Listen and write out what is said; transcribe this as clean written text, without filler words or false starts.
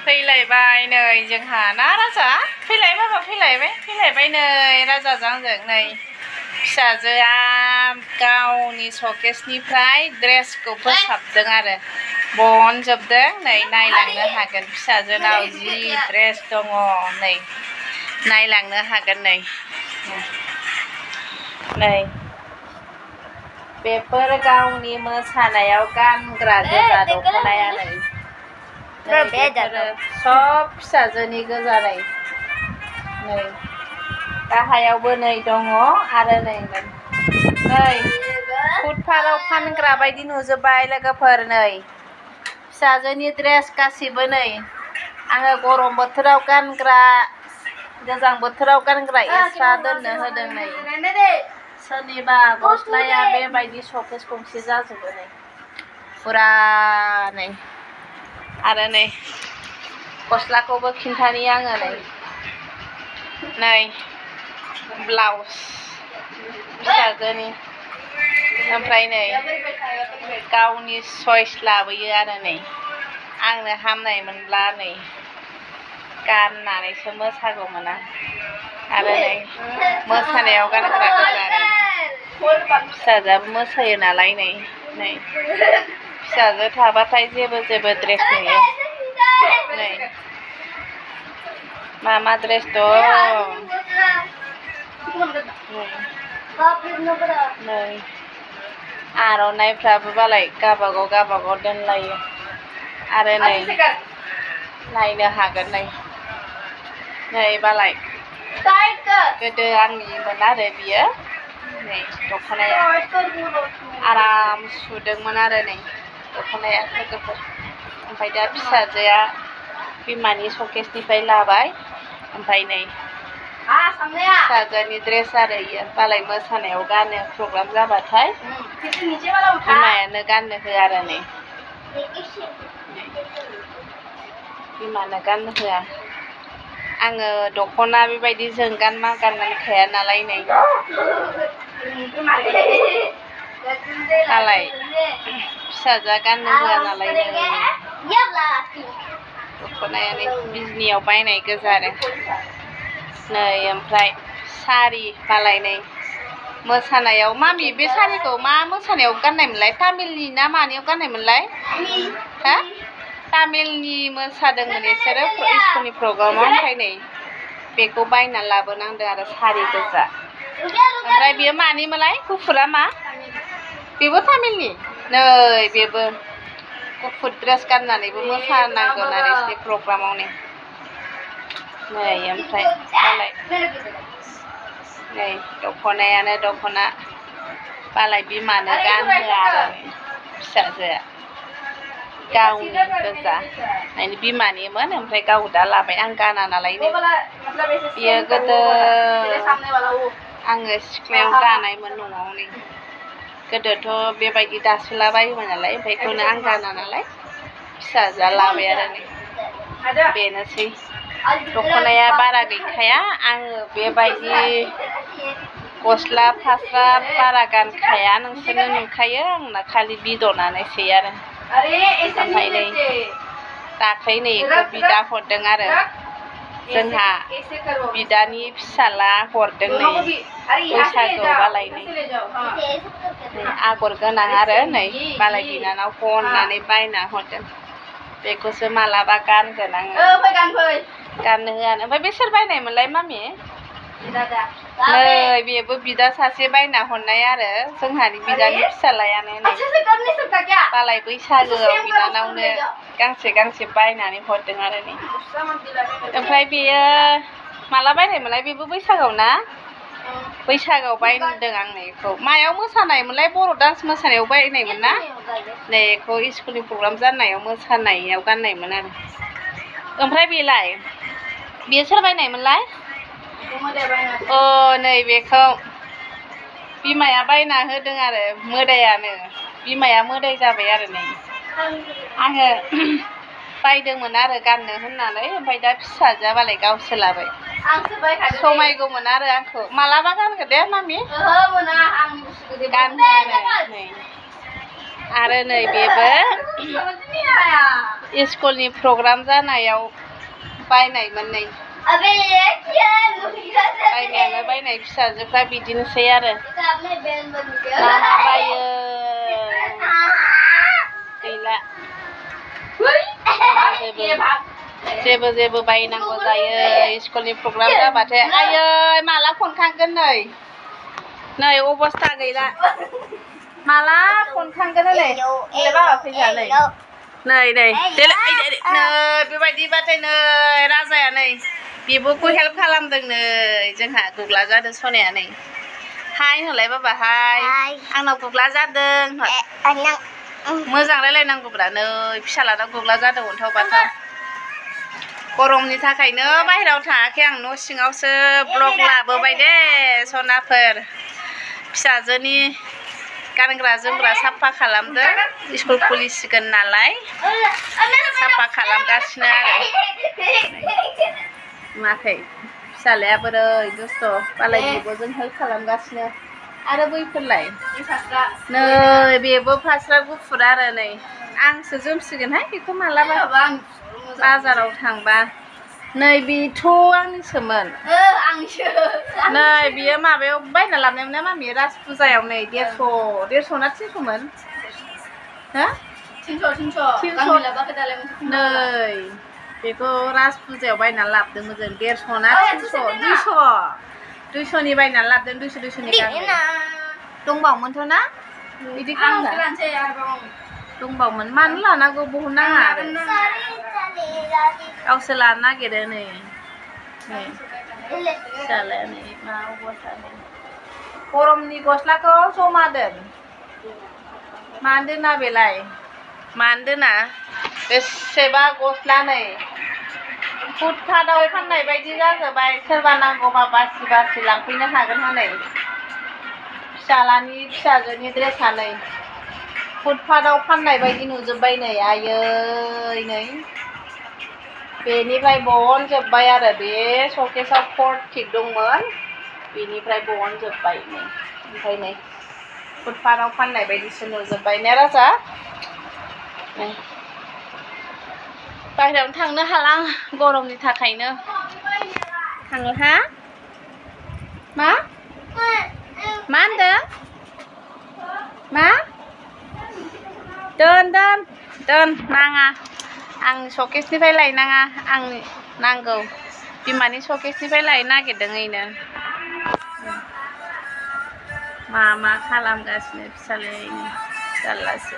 फैलायबाय नै जोंहा ना राजा फैलाय बाबा फैलायबाय नै राजाजों आंजों नै फिसाजोआ गावनि सकेसनिफ्राय ड्रेसखौ फोसाबदों आरो बनजोबदों नै नायलांनो हागोन फिसाजोनाव जि ड्रेस दङ नै नायलांनो हागोन नै बेफोर गावनि मोसानायाव गानग्रा गोजा दख'नाया नै सब फिसाजोनि गोजा नै गाहायावबो नै दङ आरो नै फुटपाथआव फानग्रा बायदि नुजोब्बाय लोगोफोर नै फिसाजोनि ड्रेस गासिबो नै आङो गरम बोथोराव गानग्रा गोजां बोथोराव गानग्रा एक्सट्रा दोननो होदों नै सोरनिबा गस्लाया बेबायदि सकेस गंसे जाजोबो नै फुरा नै आरो नै गस्लाखौबो खिन्थानि आङो नै ब्लाउस फिसाजोनि ओमफ्राय नै गावनि चइस लाबोयो आरो नै आंनो हामनायमोनब्ला नै गाननानैसो मोसागौमोन आं आरो नै मोसानायाव गानग्रा गोजा आरो फिसाजोआबो मोसायो नालाय नै फिसाजो थाबाथाय जेबो ड्रेस नुयो नै मा ड्रेस दं नै आर'नाइफ्राबो बालाय गाबागाव दोनलायो आरो नै नायनो हागोन नै बालाय गोदो आंनिमोन आरो बियो नै दख'नाया आराम सुदोंमोन आरो नै दख'नाया लोगोफोर ओमफ्राय दा फिसाजोआ बिमानि सकेसनिफ्राय लाबाय ओमफ्राय नै फिसाजोनि ड्रेस आरो इयो बालाय मोसानायाव गानो प्रग्राम जाबाथाय बिमायानो गाननो होआ आरो नै बिमानो गाननो होआ आङो दख'ना बेबायदि जोंगान मागान गानखाया नालाय नै बालाय फिसाजोआ गाननो होआ नालाय दख'नायानो बिजनियाव बायनाय गोजा आरो नै ओमफ्राय सारि बालाय नै मोसानायाव मामि बे सारिखौ मा मोसानायाव गाननायमोनलाय तामिलनि ना मानियाव गाननायमोनलाय हा तामिलनि मोसादोंमोन बिसोरो स्कुलनि प्रग्रामाव ओमफ्राय नै बेखौ बायना लाबोनांदों आरो सारि गोजा ओमफ्राय बियो मानिमोनलाय गुफुरा मा बेबो तामिलनि नै बेबो गुफुर ड्रेस गाननानैबो मोसानांगोन आरो एसे प्रग्रामाव नै ओमफ्राय बालाय नै दख'नायानो दख'ना बालाय बिमानो गानहोआ आरो फिसाजोआ गावनि गोजा नायनि बिमानिमोन ओमफ्राय गाव दा लाबाय आं गाना नालाय बियो गोदो आङो सिख्लायाव दानायमोन न'आव नै गोदोथ' बेबायदि दासोलाबायोमोन नालाय ओमफ्राय बेखौनो आं गाना नालाय फिसाजोआ लाबाय आरो नै बेनोसै दख'नाया बारा गैखाया आङो बेबायदि गस्ला फास्रा बारा गानखाया नोंसोरनो नुखायो आंना खालि बिदनानैसै आरो ओमफ्राय नै दाख्लै नै बेखौ बिदा हरदों आरो जोंहा बिदानि फिसाला हरदों नै बैसागोआव बालाय नै आगर गोनां आरो नै बालाय बिनानावखौ अननानै बायना हरदों बेखौसो मालाबा गानगोन आङो गाननो होआनो ओमफ्राय बे सोर बायनायमोनलाय मामि नै बेबो बिदा सासे बायना हरनाय आरो जोंहानि बिदानि फिसालायानो नै बालाय बैसागोआव बिनानावनो गांसे बायनानै हरदों आरो नै ओमफ्राय बेयो माला बायनायमोनलाय बेबो बैसागोआव ना बैसागोआव बायदों आं बेखौ मायाव मोसानायमोनलाय बर' डान्स मोसानायाव बायनायमोन ना नै बेखौ स्कुलनि प्रग्राम जानायाव मोसानायाव गाननायमोन आरो ओमफ्राय बेलाय बेयो सोर बायनायमोनलाय नै बेखौ बिमाया बायना होदों आरो मोदायानो बिमाया मोदाय जाबाय आरो नै आङो बायदोंमोन आरो गाननो होननानै ओमफ्राय दा फिसाजोआ बालाय गावसो लाबाय समायगौमोन आरो आंखौ मालाबा गानगोन दे मामि गाननो आरो नै आरो नै बेबो स्कुलनि प्रग्राम जानायाव बायनायमोन नै बायनायानो बायनाय फिसाजोफ्रा बिदिनोसै आरो मा बायो गैला जेबो बायनांगौ जायो स्कुलनि प्रग्राम जाबाथाय आयै माला खनखांगोन नै अबस्था गैला माला खनखांगोन नै बाबा फैसा नै बेबायदिबाथाय नै राजाया नै बिब'खौ हेल्प खालामदों नै जोंहा गुग्ला जादों सनाया नै हाय होनलाय बाबा हाय आंनाव गुग्ला जादों मोजां रायलायनांगौब्रा नै फिसालानाव गुग्ला जादों अन्थाव बाथाव गरमनि थाखायनो बाहेरायाव थाङाखै आं न' सिङावसो ब्लग लाबोबाय दे सनाफोर फिसाजोनि गानग्रा जोमग्रा साफा खालामदों स्कुल खुलिसिगोन नालाय साफा खालामगासिनो आरो माखै फिसालाया बोरै दुस्थ' मालाय बिब'जों हेल्प खालामगासिनो आरो बैफोरलाय नै बेबो फास्रा गुफुर आरो नै आंसो जोमसिगोनहाय बेखौ मालाबा बाजाराव थांबा नै बेथ' आंनिसोमोन नै बियो माबायाव बायना लाबोनायमोन ना मामि राज फुजायाव नै 150 ना 300मोन हो 300 नै बेखौ राज फुजायाव बायना लाबोदोंमोन जों 150 ना 300 200नि बायना लाबोदों 200नि गांनै दंबावोमोनथ' ना बिदि दंबावोमोन मानो लानांगौ बहुद नाङा आरो गावसो लानो नागिरो नै फिसालाया नै मा अबस्था गरमनि गस्लाखौ जमा दोन मानो दोना बेलाय मानो दोना बेसेबा गस्ला नै फुटपाथआव फाननाय बायदि जाजोब्बाय सोरबा नांगौबा बासि लांफैनो हागोन हनै फिसालानि फिसाजोनि ड्रेसा नै फुटपाथआव फाननाय बायदि नुजोब्बाय नै आयै नै बेनिफ्राय बहनजोब्बाय आरो बे शकेसाव फर्ट थिक दंमोन बेनिफ्राय बहनजोब्बाय नै ओमफ्राय नै फुटपाथआव फाननाय बायदिसो नुजोब्बाय ने राजा बाहेरायावनो थांनो हाला गरमनि थाखायनो थाङो हा मा होनदों मा दोन नाङा आं शकेसनिफ्राय लायनाङा आं नांगौ बिमानि शकेसनिफ्राय लायनो नागिरदों ओइनो मा खालामगासिनो फिसालाया जारलासो